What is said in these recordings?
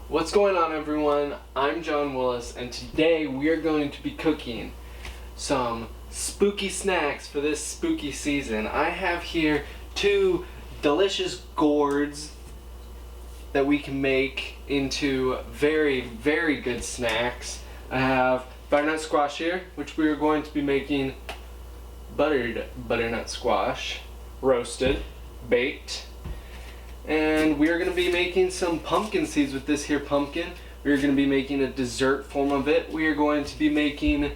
What's going on, everyone? I'm John Willis, and today we are going to be cooking some spooky snacks for this spooky season. I have here two delicious gourds that we can make into very, very good snacks. I have butternut squash here, which we are going to be making butternut squash, roasted, baked. And we are going to be making some pumpkin seeds with this here pumpkin. We are going to be making a dessert form of it. We are going to be making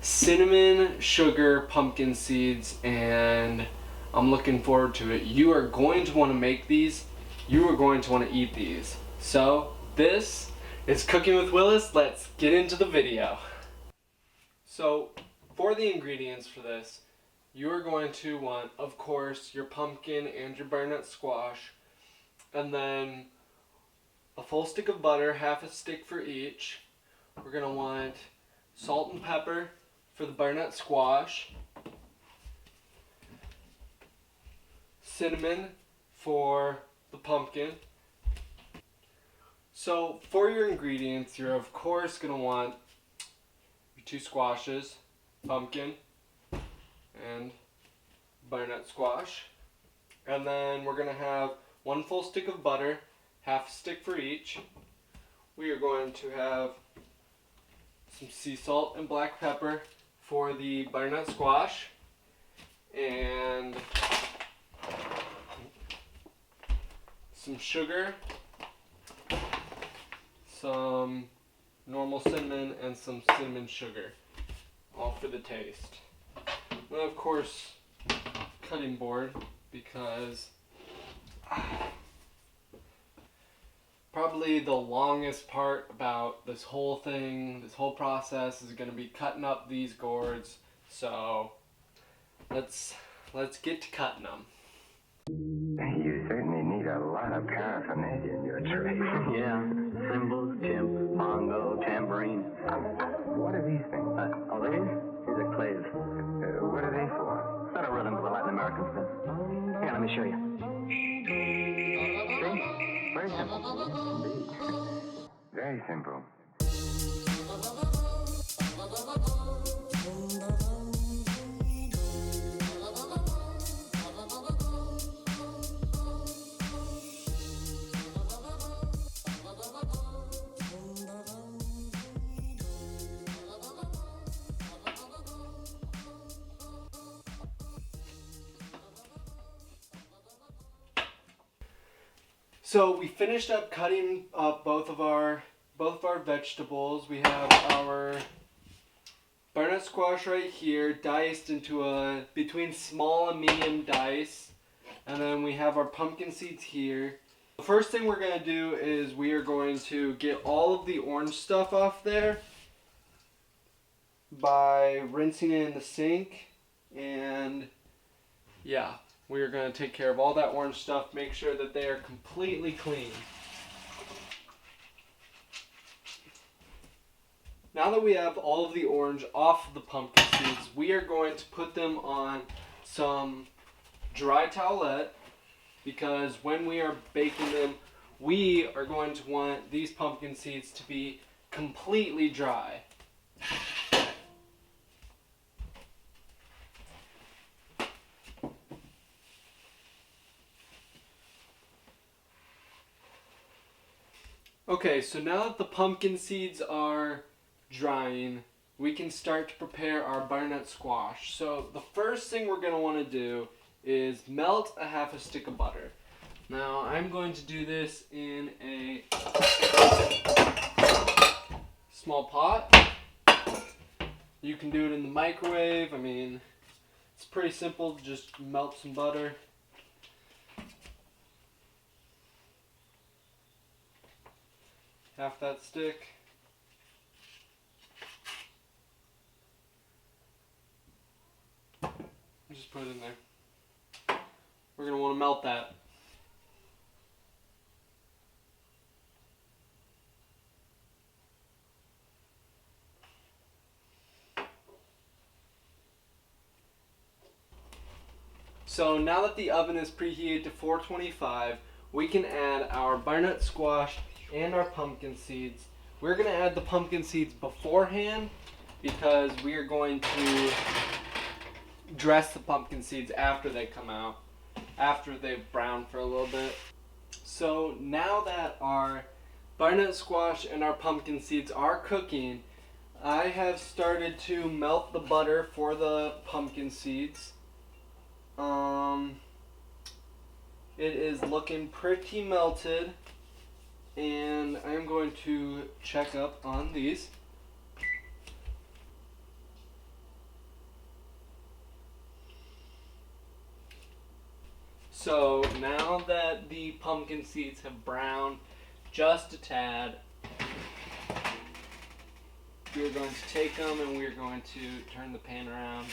cinnamon sugar pumpkin seeds, and I'm looking forward to it. You are going to want to make these. You are going to want to eat these. So this is Cooking with Willis. Let's get into the video. So for the ingredients for this, you are going to want, of course, your pumpkin and your butternut squash. And then a full stick of butter, half a stick for each. We're going to want salt and pepper for the butternut squash, cinnamon for the pumpkin. So for your ingredients, you're of course going to want your two squashes, pumpkin and butternut squash. And then we're going to have one full stick of butter, half a stick for each. We are going to have some sea salt and black pepper for the butternut squash, and some sugar, some normal cinnamon, and some cinnamon sugar, all for the taste. And of course, cutting board, because probably the longest part about this whole thing, this whole process, is going to be cutting up these gourds. So let's get to cutting them. You certainly need a lot of paraphernalia in your trade. Yeah, cymbals, timp, bongo, tambourine. What are these things? These are claves. What are they for? Set a rhythm for the Latin American spin. Here, let me show you. See? Very simple. Indeed. Very simple. So we finished up cutting up both of our vegetables. We have our butternut squash right here, diced into a between small and medium dice, and then we have our pumpkin seeds here. The first thing we're going to do is we are going to get all of the orange stuff off there by rinsing it in the sink, and yeah. We are going to take care of all that orange stuff, make sure that they are completely clean. Now that we have all of the orange off of the pumpkin seeds, we are going to put them on some dry towelette, because when we are baking them, we are going to want these pumpkin seeds to be completely dry. Okay, so now that the pumpkin seeds are drying, we can start to prepare our butternut squash. So the first thing we're going to want to do is melt a half a stick of butter. Now I'm going to do this in a small pot. You can do it in the microwave. I mean, it's pretty simple. Just melt some butter. Half that stick. Just put it in there. We're going to want to melt that. So now that the oven is preheated to 425, we can add our butternut squash and our pumpkin seeds. We're going to add the pumpkin seeds beforehand because we are going to dress the pumpkin seeds after they come out, after they've browned for a little bit. So now that our butternut squash and our pumpkin seeds are cooking, I have started to melt the butter for the pumpkin seeds. It is looking pretty melted, and I'm going to check up on these. So now that the pumpkin seeds have browned just a tad, we're going to take them and we're going to turn the pan around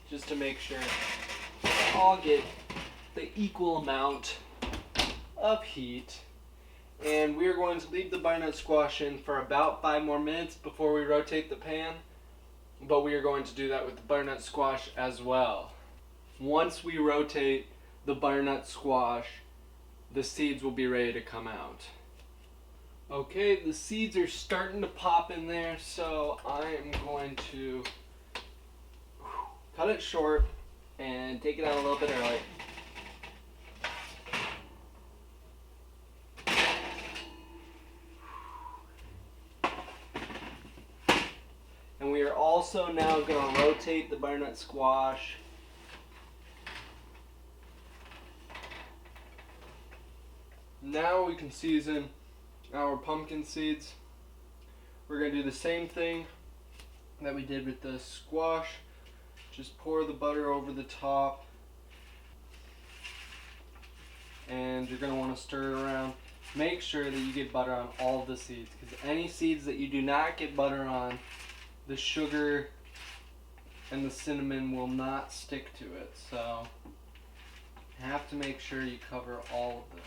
just to make sure they all get the equal amount of heat. And we're going to leave the butternut squash in for about 5 more minutes before we rotate the pan, but we are going to do that with the butternut squash as well. Once we rotate the butternut squash, the seeds will be ready to come out. Okay, the seeds are starting to pop in there, so I am going to cut it short and take it out a little bit early. And we are also now going to rotate the butternut squash. Now we can season our pumpkin seeds. We're going to do the same thing that we did with the squash. Just pour the butter over the top. And you're going to want to stir it around. Make sure that you get butter on all of the seeds, because any seeds that you do not get butter on, the sugar and the cinnamon will not stick to it. So you have to make sure you cover all of them.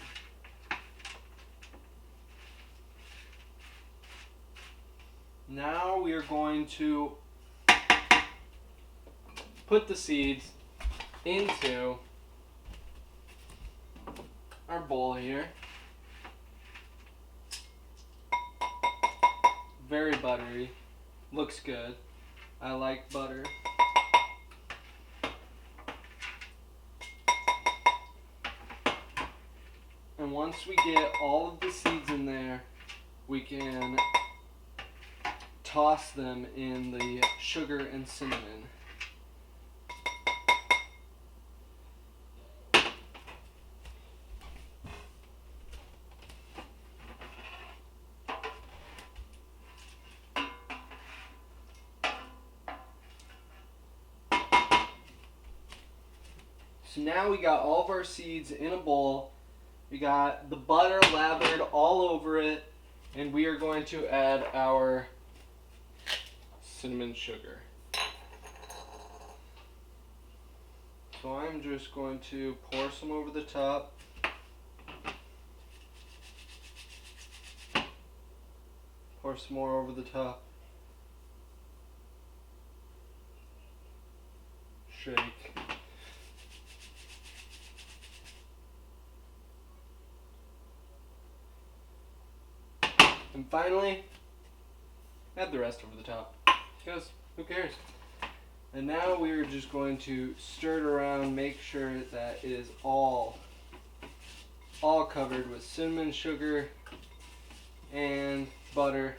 Now we are going to put the seeds into our bowl here. Very buttery. Looks good. I like butter. And once we get all of the seeds in there, we can toss them in the sugar and cinnamon. So now we got all of our seeds in a bowl. We got the butter lathered all over it, and we are going to add our cinnamon sugar. So I'm just going to pour some over the top. Pour some more over the top. Shake. And finally, add the rest over the top. Because who cares? And now we're just going to stir it around, make sure that it is all covered with cinnamon sugar and butter.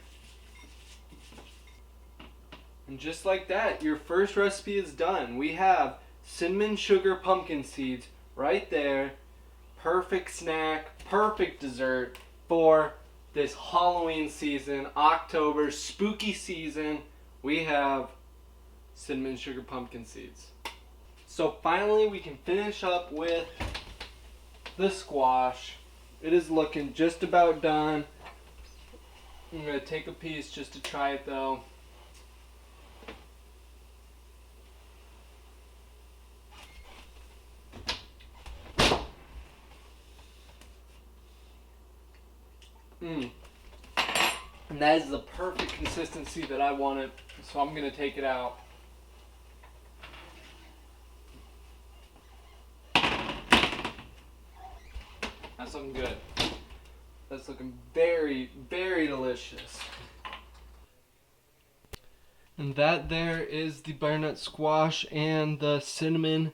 And just like that, your first recipe is done. We have cinnamon sugar pumpkin seeds right there. Perfect snack, perfect dessert for this Halloween season, October, spooky season. We have cinnamon sugar pumpkin seeds. So finally we can finish up with the squash. It is looking just about done. I'm going to take a piece just to try it though. And that is the perfect consistency that I wanted, so I'm going to take it out. That's looking good. That's looking very, very delicious. And that there is the butternut squash and the cinnamon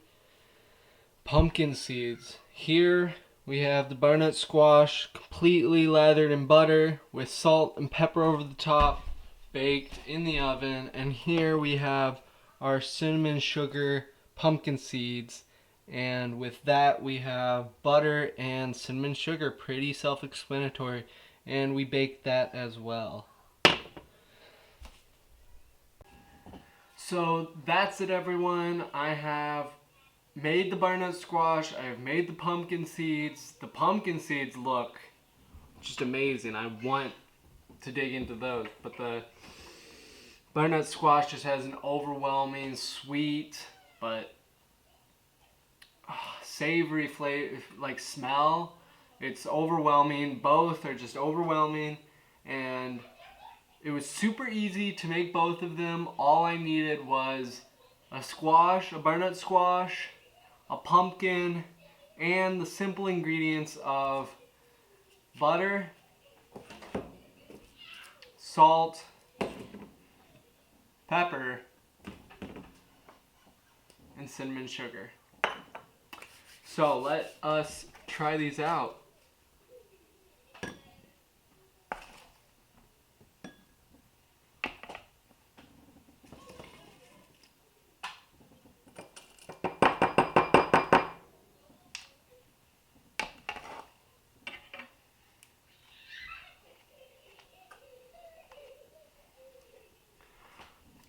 pumpkin seeds. Here we have the butternut squash completely lathered in butter with salt and pepper over the top, baked in the oven. And here we have our cinnamon sugar pumpkin seeds. And with that we have butter and cinnamon sugar. Pretty self-explanatory. And we baked that as well. So that's it, everyone. I have made the butternut squash. I have made the pumpkin seeds. The pumpkin seeds look just amazing. I want to dig into those. But the butternut squash just has an overwhelming sweet but savory flavor, like smell. It's overwhelming. Both are just overwhelming. And it was super easy to make both of them. All I needed was a squash, a butternut squash, a pumpkin, and the simple ingredients of butter, salt, pepper, and cinnamon sugar. So let us try these out.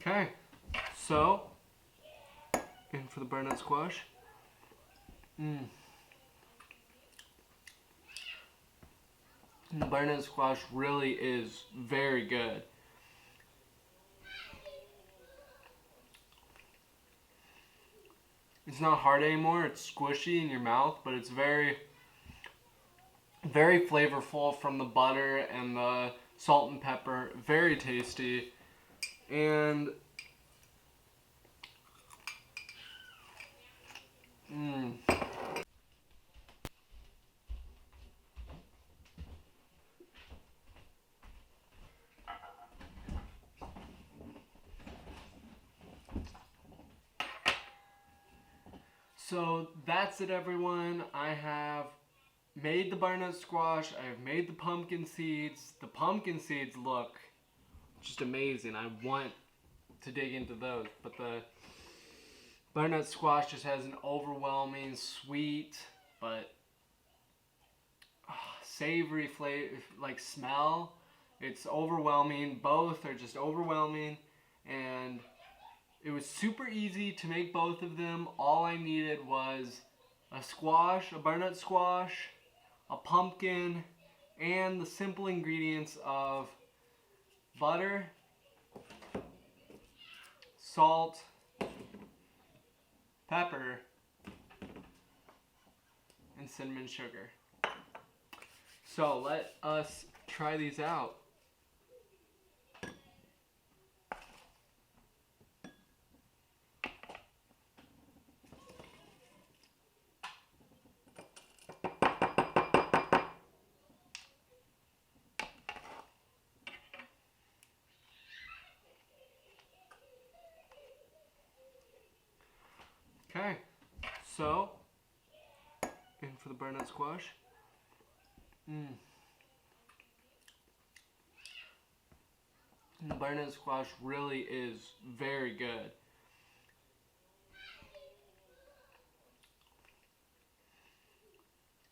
Okay, so in for the butternut squash. The butternut squash really is very good. It's not hard anymore. It's squishy in your mouth, but it's very, very flavorful from the butter and the salt and pepper. Very tasty. And so that's it, everyone. I have made the butternut squash. I have made the pumpkin seeds. The pumpkin seeds look just amazing. I want to dig into those. But the butternut squash just has an overwhelming sweet but savory flavor, like smell. It's overwhelming. Both are just overwhelming. And it was super easy to make both of them. All I needed was a squash, a butternut squash, a pumpkin, and the simple ingredients of butter, salt, pepper, and cinnamon sugar. So let us try these out. Okay, so in for the butternut squash. The butternut squash really is very good.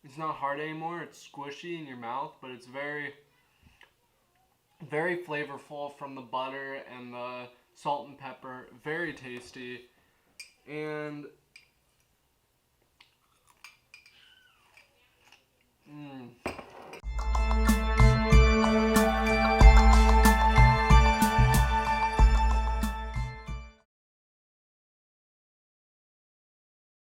It's not hard anymore. It's squishy in your mouth, but it's very, very flavorful from the butter and the salt and pepper. Very tasty. And